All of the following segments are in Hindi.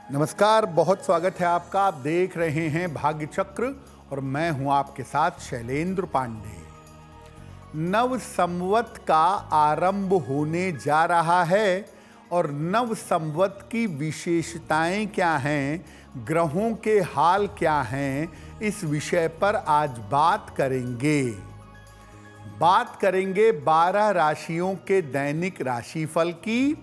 नमस्कार, बहुत स्वागत है आपका। आप देख रहे हैं भाग्य चक्र और मैं हूं आपके साथ शैलेंद्र पांडे। नव संवत का आरंभ होने जा रहा है और नव संवत की विशेषताएं क्या हैं, ग्रहों के हाल क्या हैं, इस विषय पर आज बात करेंगे। 12 राशियों के दैनिक राशिफल की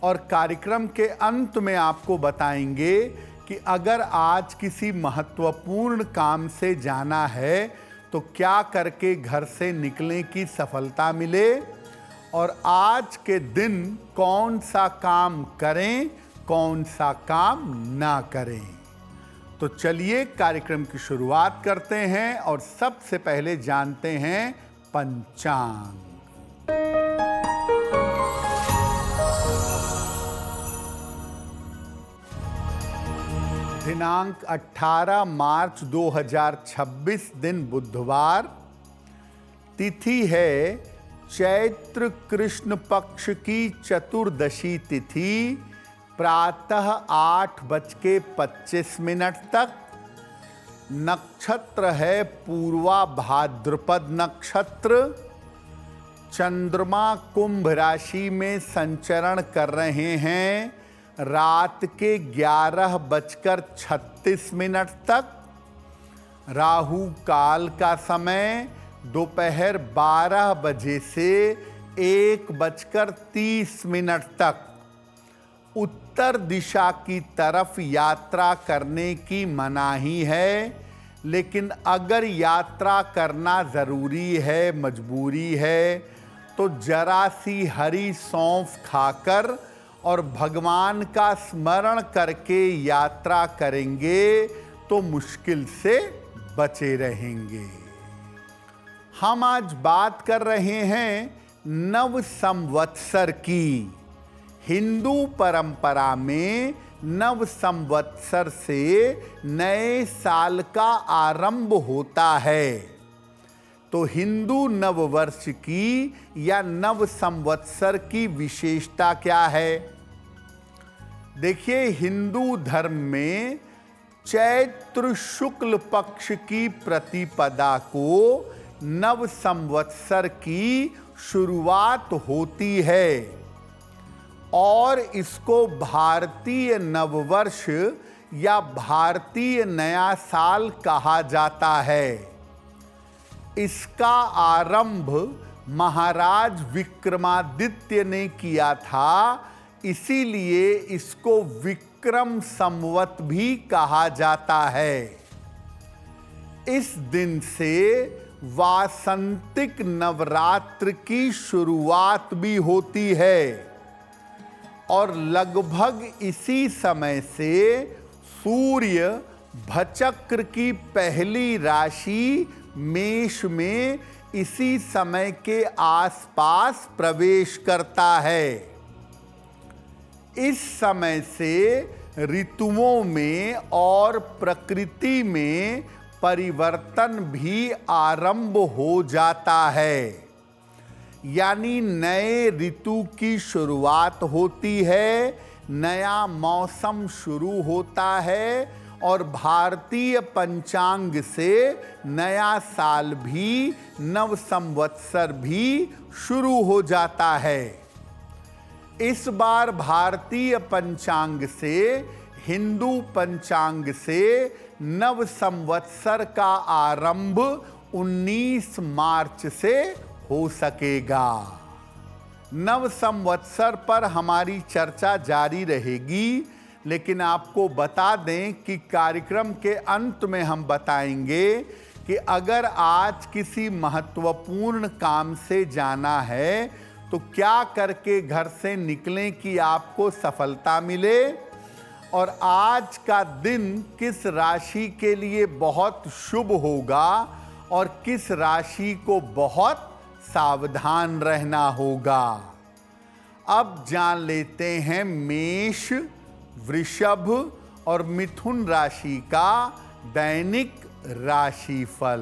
और कार्यक्रम के अंत में आपको बताएंगे कि अगर आज किसी महत्वपूर्ण काम से जाना है तो क्या करके घर से निकलने की सफलता मिले और आज के दिन कौन सा काम करें, कौन सा काम ना करें। तो चलिए कार्यक्रम की शुरुआत करते हैं और सबसे पहले जानते हैं पंचांग। दिनांक 18 मार्च 2026 दिन बुधवार। तिथि है चैत्र कृष्ण पक्ष की चतुर्दशी तिथि, प्रातः 8:25 तक। नक्षत्र है पूर्वा भाद्रपद नक्षत्र। चंद्रमा कुंभ राशि में संचरण कर रहे हैं रात के 11:36 तक। राहु काल का समय दोपहर 12 बजे से 1:30 तक। उत्तर दिशा की तरफ यात्रा करने की मनाही है, लेकिन अगर यात्रा करना ज़रूरी है, मजबूरी है, तो जरा सी हरी सौंफ खाकर और भगवान का स्मरण करके यात्रा करेंगे तो मुश्किल से बचे रहेंगे। हम आज बात कर रहे हैं नव संवत्सर की। हिंदू परंपरा में नव संवत्सर से नए साल का आरंभ होता है। तो हिंदू नववर्ष की या नव संवत्सर की विशेषता क्या है? देखिए, हिंदू धर्म में चैत्र शुक्ल पक्ष की प्रतिपदा को नव संवत्सर की शुरुआत होती है और इसको भारतीय नववर्ष या भारतीय नया साल कहा जाता है। इसका आरंभ महाराज विक्रमादित्य ने किया था, इसीलिए इसको विक्रम संवत भी कहा जाता है। इस दिन से वासंतिक नवरात्र की शुरुआत भी होती है और लगभग इसी समय से सूर्य भचक्र की पहली राशि मेष में इसी समय के आसपास प्रवेश करता है। इस समय से ऋतुओं में और प्रकृति में परिवर्तन भी आरंभ हो जाता है, यानी नए ऋतु की शुरुआत होती है, नया मौसम शुरू होता है और भारतीय पंचांग से नया साल भी, नव संवत्सर भी शुरू हो जाता है। इस बार भारतीय पंचांग से, हिंदू पंचांग से नव संवत्सर का आरंभ 19 मार्च से हो सकेगा। नव संवत्सर पर हमारी चर्चा जारी रहेगी, लेकिन आपको बता दें कि कार्यक्रम के अंत में हम बताएंगे कि अगर आज किसी महत्वपूर्ण काम से जाना है तो क्या करके घर से निकलें कि आपको सफलता मिले और आज का दिन किस राशि के लिए बहुत शुभ होगा और किस राशि को बहुत सावधान रहना होगा। अब जान लेते हैं मेष, वृषभ और मिथुन राशि का दैनिक राशिफल।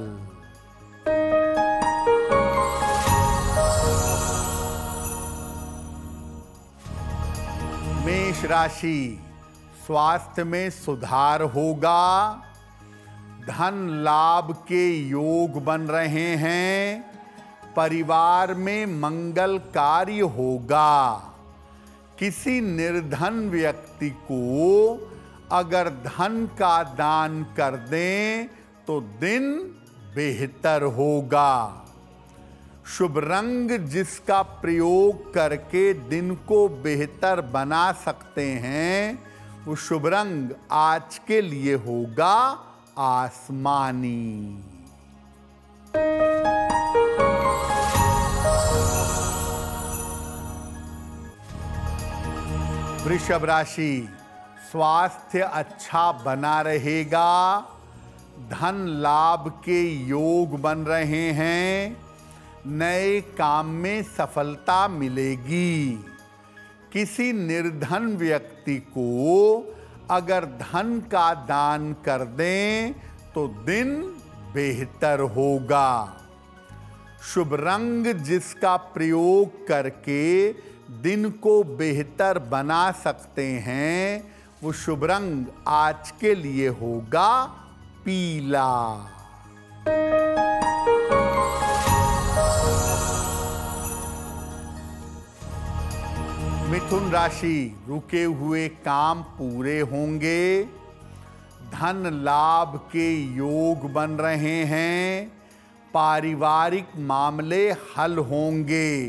मेष राशि, स्वास्थ्य में सुधार होगा, धन लाभ के योग बन रहे हैं, परिवार में मंगल कार्य होगा। किसी निर्धन व्यक्ति को अगर धन का दान कर दें तो दिन बेहतर होगा। शुभ रंग जिसका प्रयोग करके दिन को बेहतर बना सकते हैं, वो शुभ रंग आज के लिए होगा आसमानी। वृषभ राशि, स्वास्थ्य अच्छा बना रहेगा, धन लाभ के योग बन रहे हैं, नए काम में सफलता मिलेगी। किसी निर्धन व्यक्ति को अगर धन का दान कर दें तो दिन बेहतर होगा। शुभ रंग जिसका प्रयोग करके दिन को बेहतर बना सकते हैं, वो शुभ रंग आज के लिए होगा पीला। मिथुन राशि, रुके हुए काम पूरे होंगे, धन लाभ के योग बन रहे हैं, पारिवारिक मामले हल होंगे।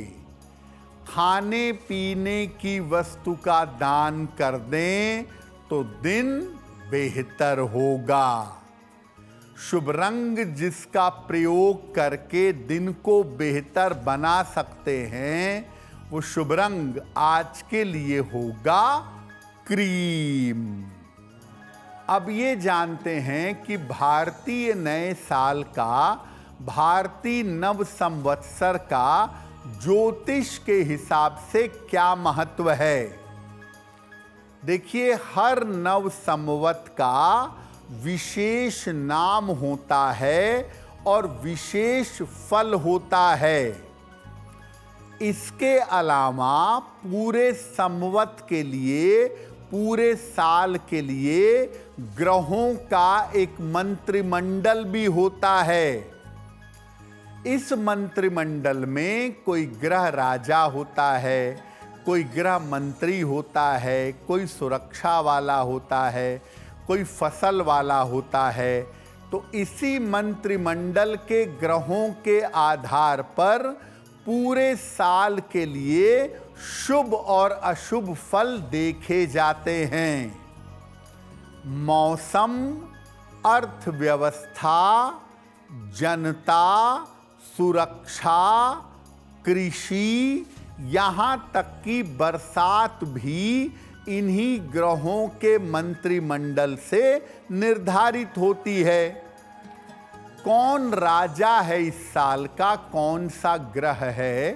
खाने पीने की वस्तु का दान कर दें तो दिन बेहतर होगा। शुभ रंग जिसका प्रयोग करके दिन को बेहतर बना सकते हैं, वो शुभ रंग आज के लिए होगा क्रीम। अब ये जानते हैं कि भारतीय नए साल का, भारतीय नव संवत्सर का ज्योतिष के हिसाब से क्या महत्व है। देखिए, हर नव संवत का विशेष नाम होता है और विशेष फल होता है। इसके अलावा पूरे संवत के लिए, पूरे साल के लिए ग्रहों का एक मंत्रिमंडल भी होता है। इस मंत्रिमंडल में कोई ग्रह राजा होता है, कोई ग्रह मंत्री होता है, कोई सुरक्षा वाला होता है, कोई फसल वाला होता है। तो इसी मंत्रिमंडल के ग्रहों के आधार पर पूरे साल के लिए शुभ और अशुभ फल देखे जाते हैं। मौसम, अर्थव्यवस्था, जनता, सुरक्षा, कृषि, यहाँ तक कि बरसात भी इन्हीं ग्रहों के मंत्रिमंडल से निर्धारित होती है। कौन राजा है इस साल का, कौन सा ग्रह है,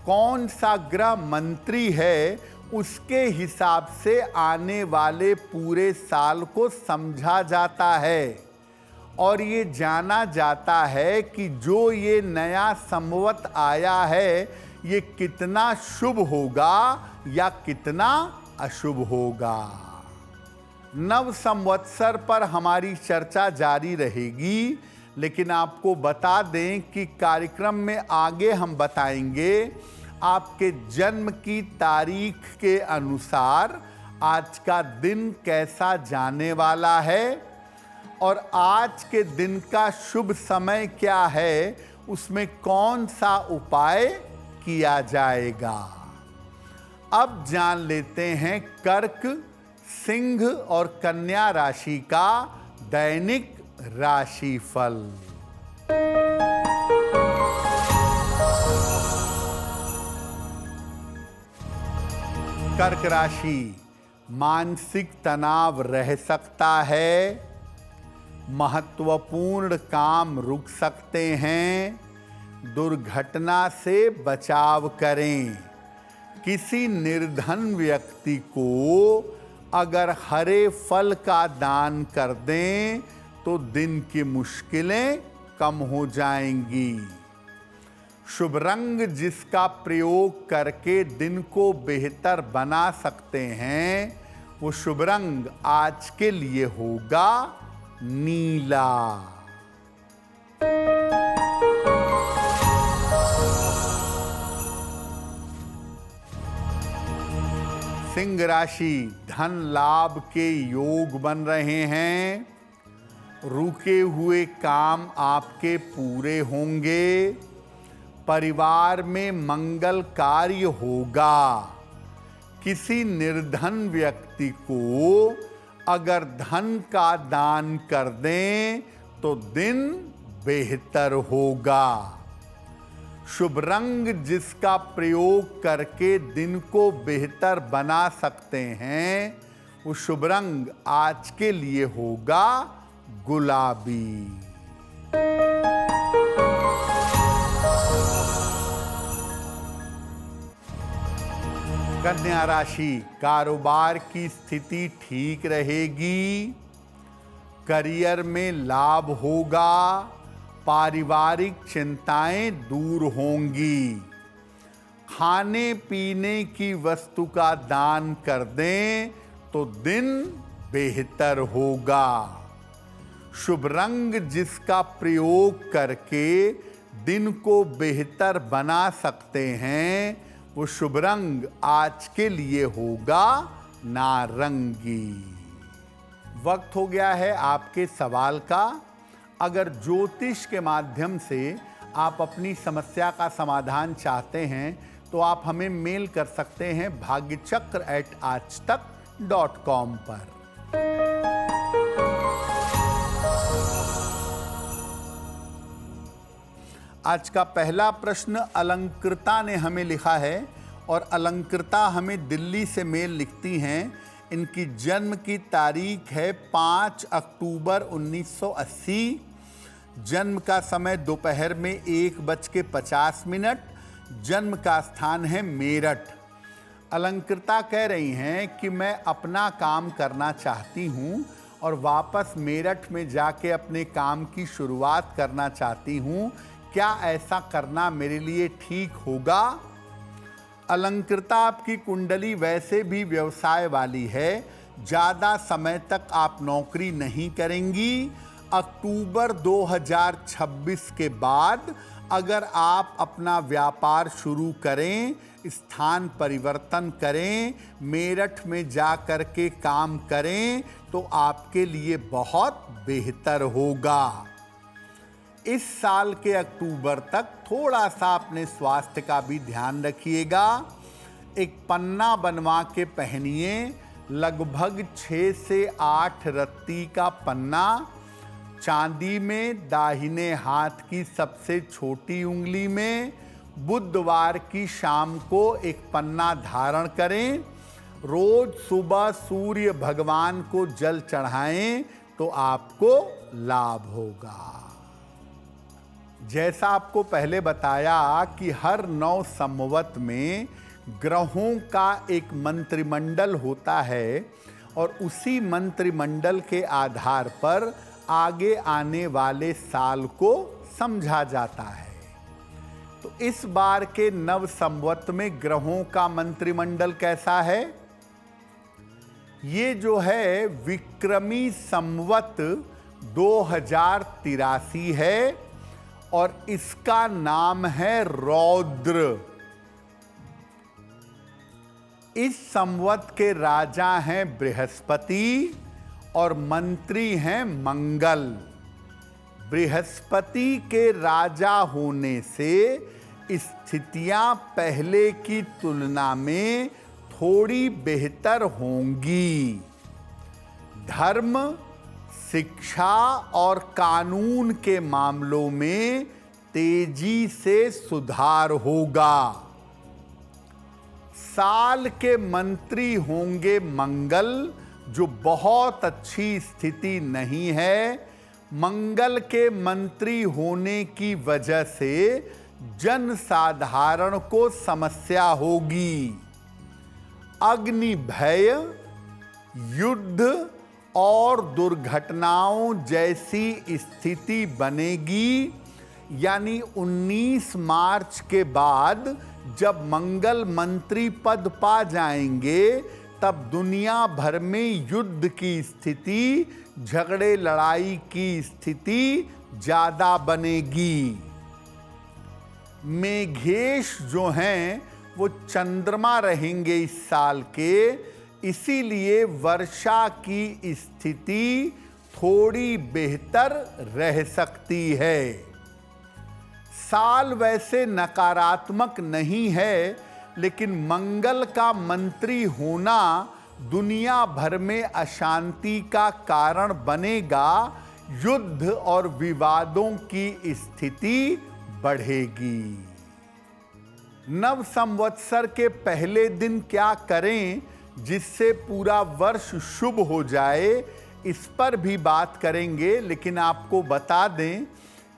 कौन सा ग्रह मंत्री है, उसके हिसाब से आने वाले पूरे साल को समझा जाता है और ये जाना जाता है कि जो ये नया संवत आया है, ये कितना शुभ होगा या कितना अशुभ होगा। नव संवत्सर पर हमारी चर्चा जारी रहेगी, लेकिन आपको बता दें कि कार्यक्रम में आगे हम बताएंगे आपके जन्म की तारीख के अनुसार आज का दिन कैसा जाने वाला है और आज के दिन का शुभ समय क्या है, उसमें कौन सा उपाय किया जाएगा। अब जान लेते हैं कर्क, सिंह और कन्या राशि का दैनिक राशिफल। कर्क राशि, मानसिक तनाव रह सकता है, महत्वपूर्ण काम रुक सकते हैं, दुर्घटना से बचाव करें। किसी निर्धन व्यक्ति को अगर हरे फल का दान कर दें तो दिन की मुश्किलें कम हो जाएंगी। शुभ रंग जिसका प्रयोग करके दिन को बेहतर बना सकते हैं, वो शुभ रंग आज के लिए होगा नीला। सिंह राशि, धन लाभ के योग बन रहे हैं। रुके हुए काम आपके पूरे होंगे। परिवार में मंगल कार्य होगा। किसी निर्धन व्यक्ति को अगर धन का दान कर दें तो दिन बेहतर होगा। शुभ रंग जिसका प्रयोग करके दिन को बेहतर बना सकते हैं, वो शुभ रंग आज के लिए होगा गुलाबी। कन्या राशि, कारोबार की स्थिति ठीक रहेगी। करियर में लाभ होगा। पारिवारिक चिंताएं दूर होंगी। खाने पीने की वस्तु का दान कर दें तो दिन बेहतर होगा। शुभ रंग जिसका प्रयोग करके दिन को बेहतर बना सकते हैं, वो शुभ रंग आज के लिए होगा नारंगी। वक्त हो गया है आपके सवाल का। अगर ज्योतिष के माध्यम से आप अपनी समस्या का समाधान चाहते हैं तो आप हमें मेल कर सकते हैं bhagyachakra@aajtak.com पर। आज का पहला प्रश्न अलंकृता ने हमें लिखा है और अलंकृता हमें दिल्ली से मेल लिखती हैं। इनकी जन्म की तारीख है 5 अक्टूबर 1980। जन्म का समय दोपहर में 1:50। जन्म का स्थान है मेरठ। अलंकृता कह रही हैं कि मैं अपना काम करना चाहती हूँ और वापस मेरठ में जाके अपने काम की शुरुआत करना चाहती हूँ। क्या ऐसा करना मेरे लिए ठीक होगा? अलंकृता, आपकी कुंडली वैसे भी व्यवसाय वाली है। ज़्यादा समय तक आप नौकरी नहीं करेंगी। अक्टूबर 2026 के बाद अगर आप अपना व्यापार शुरू करें, स्थान परिवर्तन करें, मेरठ में जा कर के काम करें तो आपके लिए बहुत बेहतर होगा। इस साल के अक्टूबर तक थोड़ा सा अपने स्वास्थ्य का भी ध्यान रखिएगा। एक पन्ना बनवा के पहनिए, लगभग 6 से 8 रत्ती का पन्ना, चांदी में, दाहिने हाथ की सबसे छोटी उंगली में। बुधवार की शाम को एक पन्ना धारण करें। रोज सुबह सूर्य भगवान को जल चढ़ाएं तो आपको लाभ होगा। जैसा आपको पहले बताया कि हर 9 संवत में ग्रहों का एक मंत्रिमंडल होता है और उसी मंत्रिमंडल के आधार पर आगे आने वाले साल को समझा जाता है। तो इस बार के नव संवत में ग्रहों का मंत्रिमंडल कैसा है? ये जो है विक्रमी संवत 2083 है और इसका नाम है रौद्र। इस संवत के राजा हैं बृहस्पति और मंत्री हैं मंगल। बृहस्पति के राजा होने से स्थितियां पहले की तुलना में थोड़ी बेहतर होंगी। धर्म, शिक्षा और कानून के मामलों में तेजी से सुधार होगा। साल के मंत्री होंगे मंगल, जो बहुत अच्छी स्थिति नहीं है। मंगल के मंत्री होने की वजह से जन साधारण को समस्या होगी। अग्नि भय, युद्ध और दुर्घटनाओं जैसी स्थिति बनेगी। यानी 19 मार्च के बाद जब मंगल मंत्री पद पा जाएंगे तब दुनिया भर में युद्ध की स्थिति, झगड़े लड़ाई की स्थिति ज़्यादा बनेगी। मेघेश जो हैं वो चंद्रमा रहेंगे इस साल के, इसीलिए वर्षा की स्थिति थोड़ी बेहतर रह सकती है। साल वैसे नकारात्मक नहीं है, लेकिन मंगल का मंत्री होना दुनिया भर में अशांति का कारण बनेगा। युद्ध और विवादों की स्थिति बढ़ेगी। नव संवत्सर के पहले दिन क्या करें जिससे पूरा वर्ष शुभ हो जाए, इस पर भी बात करेंगे। लेकिन आपको बता दें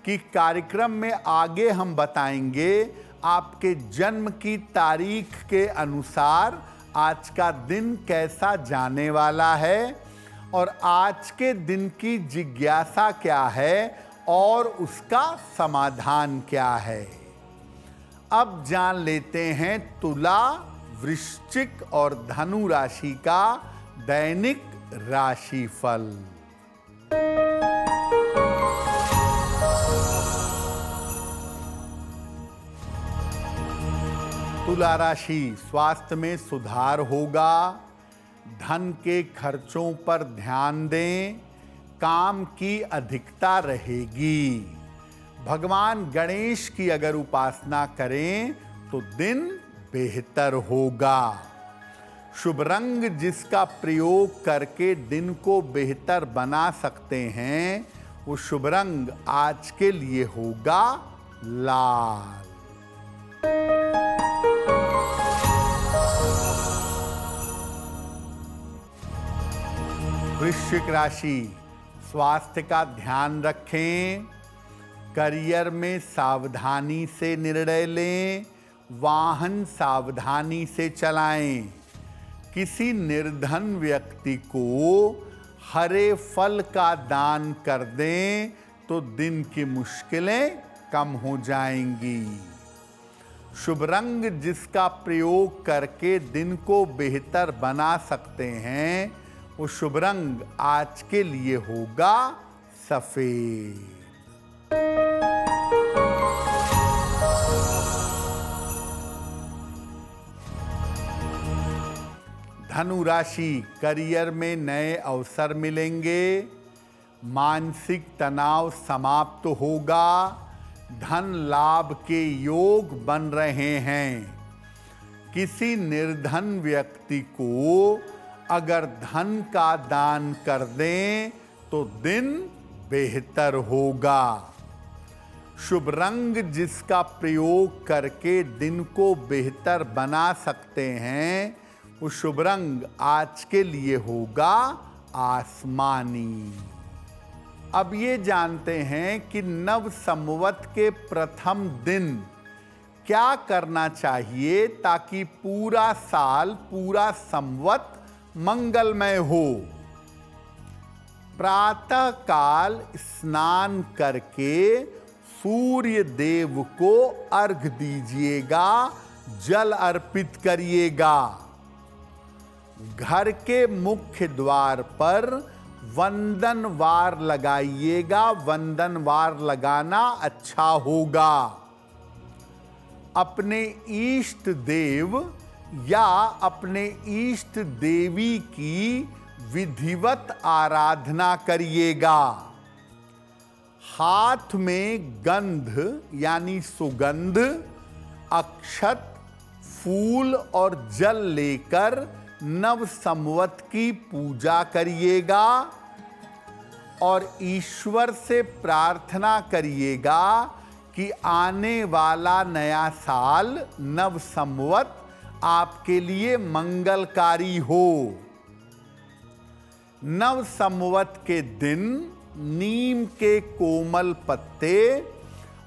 कि कार्यक्रम में आगे हम बताएंगे आपके जन्म की तारीख के अनुसार आज का दिन कैसा जाने वाला है और आज के दिन की जिज्ञासा क्या है और उसका समाधान क्या है। अब जान लेते हैं तुला, वृश्चिक और धनु राशि का दैनिक राशिफल। तुला राशि, स्वास्थ्य में सुधार होगा। धन के खर्चों पर ध्यान दें। काम की अधिकता रहेगी। भगवान गणेश की अगर उपासना करें तो दिन बेहतर होगा। शुभ रंग जिसका प्रयोग करके दिन को बेहतर बना सकते हैं, वो शुभ रंग आज के लिए होगा लाल। वृश्चिक राशि, स्वास्थ्य का ध्यान रखें। करियर में सावधानी से निर्णय लें। वाहन सावधानी से चलाएं। किसी निर्धन व्यक्ति को हरे फल का दान कर दें तो दिन की मुश्किलें कम हो जाएंगी। शुभ रंग जिसका प्रयोग करके दिन को बेहतर बना सकते हैं, वो शुभ रंग आज के लिए होगा सफेद। धनु राशि, करियर में नए अवसर मिलेंगे। मानसिक तनाव समाप्त होगा। धन लाभ के योग बन रहे हैं। किसी निर्धन व्यक्ति को अगर धन का दान कर दें तो दिन बेहतर होगा। शुभ रंग जिसका प्रयोग करके दिन को बेहतर बना सकते हैं, वो शुभ रंग आज के लिए होगा आसमानी। अब ये जानते हैं कि नव संवत के प्रथम दिन क्या करना चाहिए ताकि पूरा साल, पूरा संवत मंगलमय हो। प्रातः काल स्नान करके सूर्य देव को अर्घ दीजिएगा, जल अर्पित करिएगा। घर के मुख्य द्वार पर वंदन वार लगाइएगा। वंदन वार लगाना अच्छा होगा। अपने इष्ट देव या अपने इष्ट देवी की विधिवत आराधना करिएगा। हाथ में गंध यानी सुगंध, अक्षत, फूल और जल लेकर नव संवत की पूजा करिएगा और ईश्वर से प्रार्थना करिएगा कि आने वाला नया साल, नव संवत आपके लिए मंगलकारी हो। नव संवत के दिन नीम के कोमल पत्ते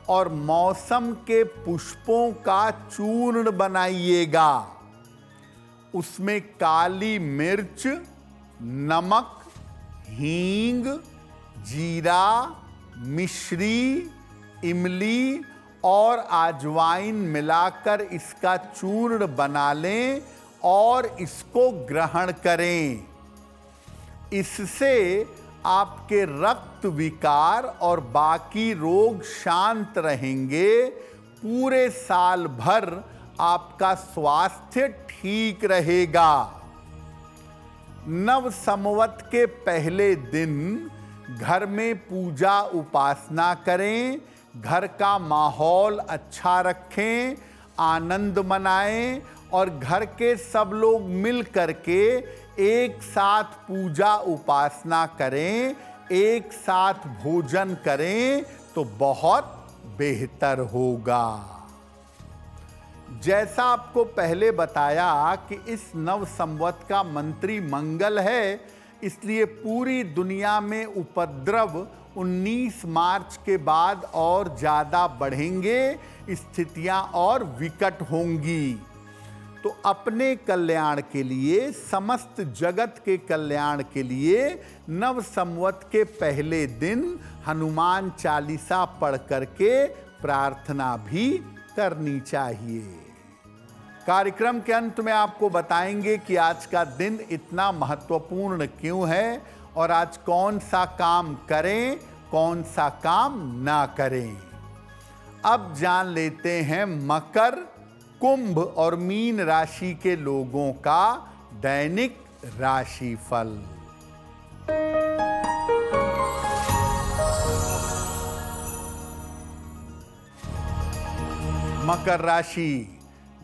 और मौसम के पुष्पों का चूर्ण बनाइएगा। उसमें काली मिर्च, नमक, हींग, जीरा, मिश्री, इमली और अजवाइन मिलाकर इसका चूर्ण बना लें और इसको ग्रहण करें। इससे आपके रक्त विकार और बाकी रोग शांत रहेंगे। पूरे साल भर आपका स्वास्थ्य ठीक रहेगा। नव संवत के पहले दिन घर में पूजा उपासना करें, घर का माहौल अच्छा रखें, आनंद मनाएं और घर के सब लोग मिल करके एक साथ पूजा उपासना करें, एक साथ भोजन करें तो बहुत बेहतर होगा। जैसा आपको पहले बताया कि इस नव संवत का मंत्री मंगल है, इसलिए पूरी दुनिया में उपद्रव 19 मार्च के बाद और ज़्यादा बढ़ेंगे, स्थितियां और विकट होंगी। तो अपने कल्याण के लिए, समस्त जगत के कल्याण के लिए नव संवत के पहले दिन हनुमान चालीसा पढ़ करके प्रार्थना भी करनी चाहिए। कार्यक्रम के अंत में आपको बताएंगे कि आज का दिन इतना महत्वपूर्ण क्यों है और आज कौन सा काम करें, कौन सा काम ना करें। अब जान लेते हैं मकर, कुंभ और मीन राशि के लोगों का दैनिक राशिफल। मकर राशि,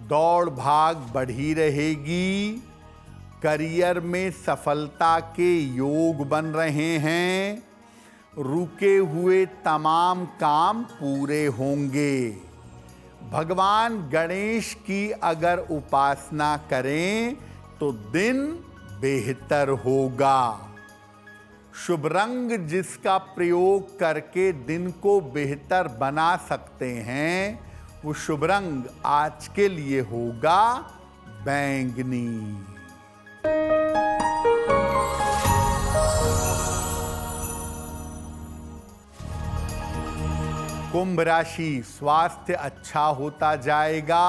दौड़ भाग बढ़ी रहेगी। करियर में सफलता के योग बन रहे हैं। रुके हुए तमाम काम पूरे होंगे। भगवान गणेश की अगर उपासना करें तो दिन बेहतर होगा। शुभ रंग जिसका प्रयोग करके दिन को बेहतर बना सकते हैं, वो शुभ रंग आज के लिए होगा बैंगनी। कुंभ राशि, स्वास्थ्य अच्छा होता जाएगा।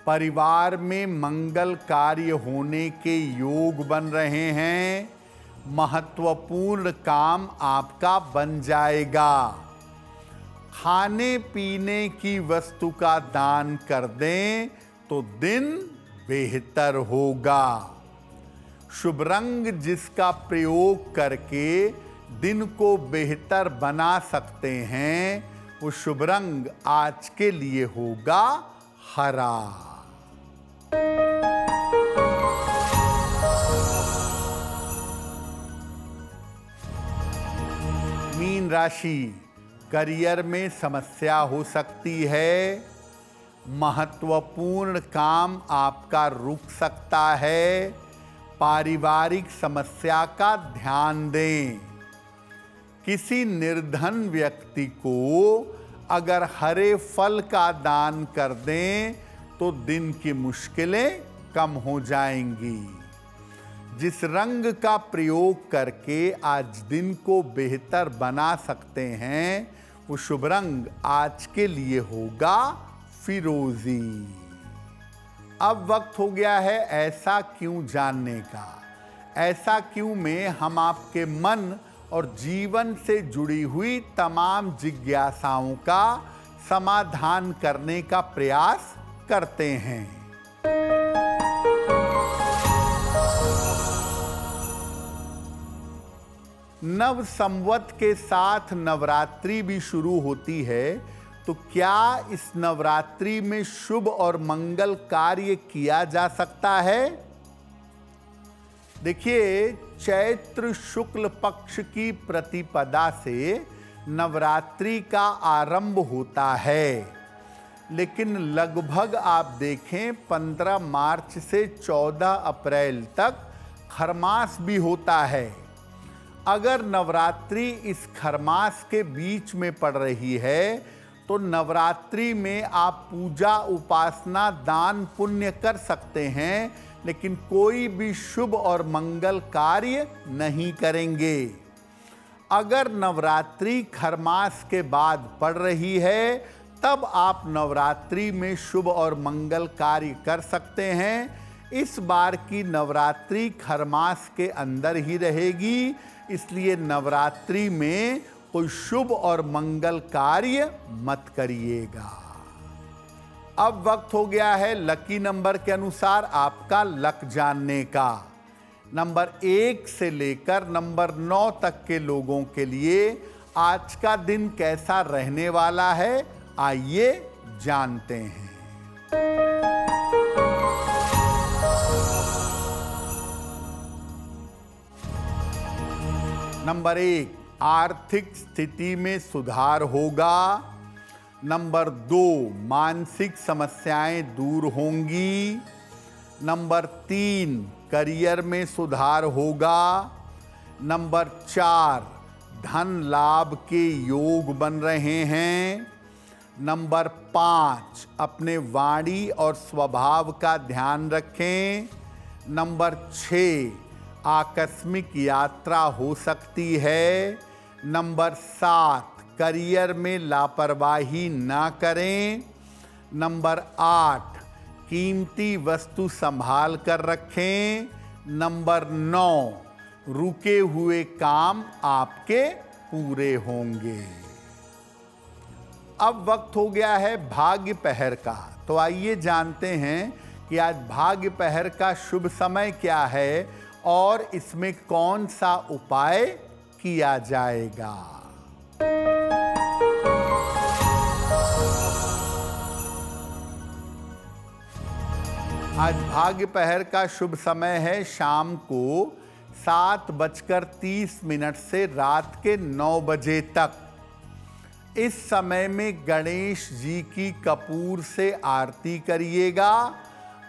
परिवार में मंगल कार्य होने के योग बन रहे हैं। महत्वपूर्ण काम आपका बन जाएगा। खाने पीने की वस्तु का दान कर दें तो दिन बेहतर होगा। शुभ रंग जिसका प्रयोग करके दिन को बेहतर बना सकते हैं, वो शुभ रंग आज के लिए होगा हरा। मीन राशि, करियर में समस्या हो सकती है। महत्वपूर्ण काम आपका रुक सकता है। पारिवारिक समस्या का ध्यान दें। किसी निर्धन व्यक्ति को अगर हरे फल का दान कर दें तो दिन की मुश्किलें कम हो जाएंगी। जिस रंग का प्रयोग करके आज दिन को बेहतर बना सकते हैं, वो शुभ रंग आज के लिए होगा फिरोजी। अब वक्त हो गया है ऐसा क्यों जानने का। ऐसा क्यों में हम आपके मन और जीवन से जुड़ी हुई तमाम जिज्ञासाओं का समाधान करने का प्रयास करते हैं। नव संवत के साथ नवरात्रि भी शुरू होती है, तो क्या इस नवरात्रि में शुभ और मंगल कार्य किया जा सकता है? देखिए, चैत्र शुक्ल पक्ष की प्रतिपदा से नवरात्रि का आरंभ होता है, लेकिन लगभग आप देखें 15 मार्च से 14 अप्रैल तक खरमास भी होता है। अगर नवरात्रि इस खरमास के बीच में पड़ रही है, तो नवरात्रि में आप पूजा उपासना दान पुण्य कर सकते हैं, लेकिन कोई भी शुभ और मंगल कार्य नहीं करेंगे। अगर नवरात्रि खरमास के बाद पड़ रही है, तब आप नवरात्रि में शुभ और मंगल कार्य कर सकते हैं, इस बार की नवरात्रि खरमास के अंदर ही रहेगी, इसलिए नवरात्रि में कोई शुभ और मंगल कार्य मत करिएगा। अब वक्त हो गया है लकी नंबर के अनुसार आपका लक जानने का। नंबर 1 से लेकर नंबर 9 तक के लोगों के लिए आज का दिन कैसा रहने वाला है, आइए जानते हैं। नंबर 1, आर्थिक स्थिति में सुधार होगा। नंबर 2, मानसिक समस्याएं दूर होंगी। नंबर 3, करियर में सुधार होगा। नंबर 4, धन लाभ के योग बन रहे हैं। नंबर 5, अपने वाणी और स्वभाव का ध्यान रखें। नंबर 6, आकस्मिक यात्रा हो सकती है। नंबर 7, करियर में लापरवाही ना करें। नंबर 8, कीमती वस्तु संभाल कर रखें। नंबर 9, रुके हुए काम आपके पूरे होंगे। अब वक्त हो गया है भाग्य पहर का, तो आइए जानते हैं कि आज भाग्य पहर का शुभ समय क्या है और इसमें कौन सा उपाय किया जाएगा। आज भाग्य पहर का शुभ समय है शाम को 7:30 से रात के 9 बजे तक। इस समय में गणेश जी की कपूर से आरती करिएगा।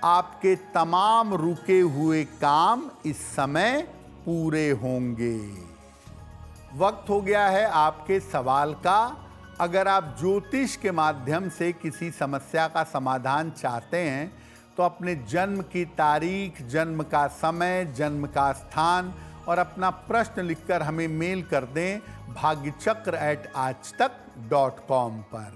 आपके तमाम रुके हुए काम इस समय पूरे होंगे। वक्त हो गया है आपके सवाल का। अगर आप ज्योतिष के माध्यम से किसी समस्या का समाधान चाहते हैं तो अपने जन्म की तारीख, जन्म का समय, जन्म का स्थान और अपना प्रश्न लिखकर हमें मेल कर दें bhagyachakra@aajtak.com पर।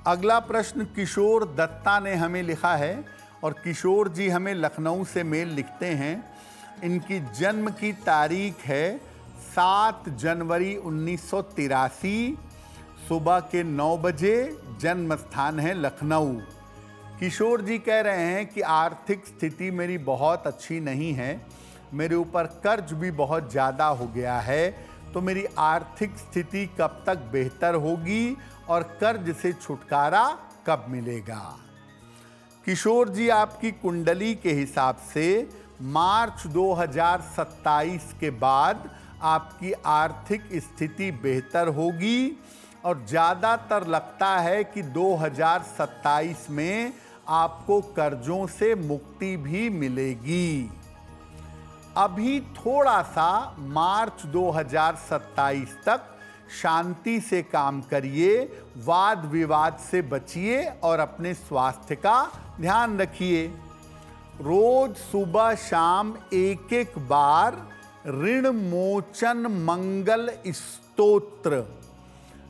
अगला प्रश्न किशोर दत्ता ने हमें लिखा है और किशोर जी हमें लखनऊ से मेल लिखते हैं। इनकी जन्म की तारीख है 7 जनवरी 1983, सुबह के 9 बजे, जन्म स्थान है लखनऊ। किशोर जी कह रहे हैं कि आर्थिक स्थिति मेरी बहुत अच्छी नहीं है, मेरे ऊपर कर्ज भी बहुत ज़्यादा हो गया है, तो मेरी आर्थिक स्थिति कब तक बेहतर होगी और कर्ज से छुटकारा कब मिलेगा। किशोर जी आपकी कुंडली के हिसाब से मार्च 2027 के बाद आपकी आर्थिक स्थिति बेहतर होगी और ज़्यादातर लगता है कि 2027 में आपको कर्जों से मुक्ति भी मिलेगी। अभी थोड़ा सा मार्च 2027 तक शांति से काम करिए, वाद विवाद से बचिए और अपने स्वास्थ्य का ध्यान रखिए। रोज सुबह शाम एक बार ऋण मोचन मंगल स्तोत्र,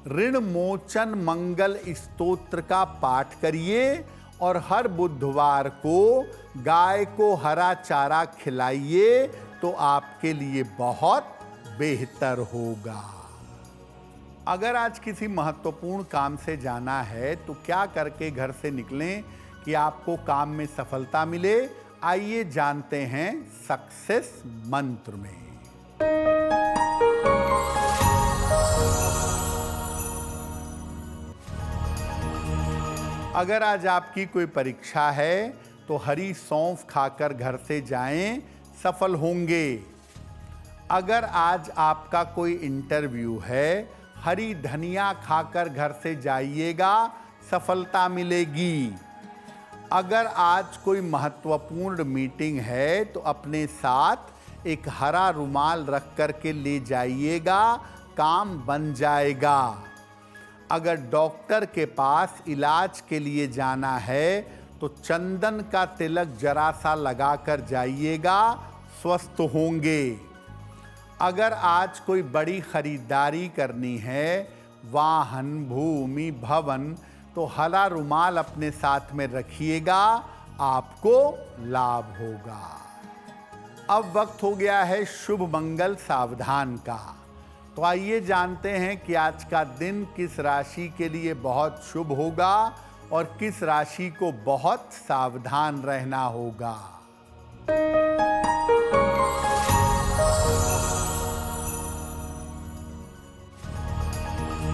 ऋण मोचन मंगल स्तोत्र का पाठ करिए और हर बुधवार को गाय को हरा चारा खिलाइए तो आपके लिए बहुत बेहतर होगा। अगर आज किसी महत्वपूर्ण काम से जाना है तो क्या करके घर से निकलें कि आपको काम में सफलता मिले, आइए जानते हैं सक्सेस मंत्र में। अगर आज आपकी कोई परीक्षा है तो हरी सौंफ खाकर घर से जाएं, सफल होंगे। अगर आज आपका कोई इंटरव्यू है, हरी धनिया खाकर घर से जाइएगा, सफलता मिलेगी। अगर आज कोई महत्वपूर्ण मीटिंग है तो अपने साथ एक हरा रुमाल रख कर के ले जाइएगा, काम बन जाएगा। अगर डॉक्टर के पास इलाज के लिए जाना है तो चंदन का तिलक जरा सा लगा कर जाइएगा, स्वस्थ होंगे। अगर आज कोई बड़ी खरीदारी करनी है, वाहन, भूमि, भवन, तो हरा रुमाल अपने साथ में रखिएगा, आपको लाभ होगा। अब वक्त हो गया है शुभ मंगल सावधान का। तो आइए जानते हैं कि आज का दिन किस राशि के लिए बहुत शुभ होगा और किस राशि को बहुत सावधान रहना होगा।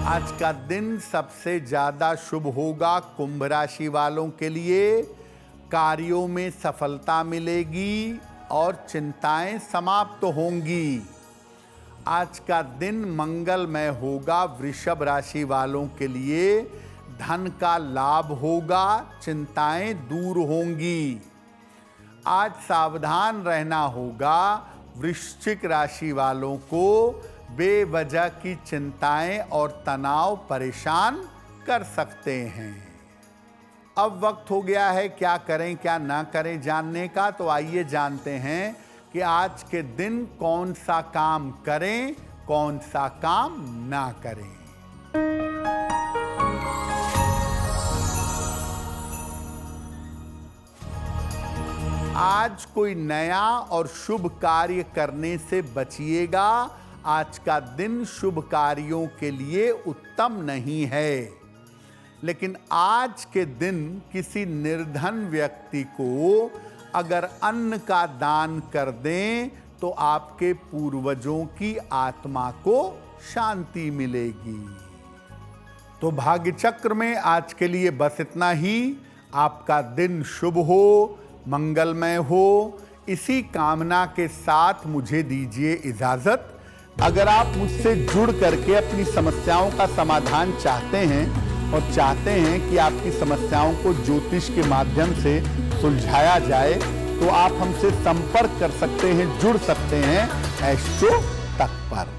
आज का दिन सबसे ज्यादा शुभ होगा कुंभ राशि वालों के लिए। कार्यों में सफलता मिलेगी और चिंताएं समाप्त होंगी। आज का दिन मंगलमय होगा वृषभ राशि वालों के लिए। धन का लाभ होगा, चिंताएं दूर होंगी। आज सावधान रहना होगा वृश्चिक राशि वालों को। बेवजह की चिंताएं और तनाव परेशान कर सकते हैं। अब वक्त हो गया है क्या करें क्या ना करें जानने का। तो आइए जानते हैं कि आज के दिन कौन सा काम करें, कौन सा काम ना करें। आज कोई नया और शुभ कार्य करने से बचिएगा। आज का दिन शुभ कार्यों के लिए उत्तम नहीं है। लेकिन आज के दिन किसी निर्धन व्यक्ति को अगर अन्न का दान कर दें तो आपके पूर्वजों की आत्मा को शांति मिलेगी। तो भाग्य चक्र में आज के लिए बस इतना ही। आपका दिन शुभ हो, मंगलमय हो, इसी कामना के साथ मुझे दीजिए इजाजत। अगर आप मुझसे जुड़ करके अपनी समस्याओं का समाधान चाहते हैं और चाहते हैं कि आपकी समस्याओं को ज्योतिष के माध्यम से सुलझाया जाए तो आप हमसे संपर्क कर सकते हैं, जुड़ सकते हैं एस्ट्रो तक पर।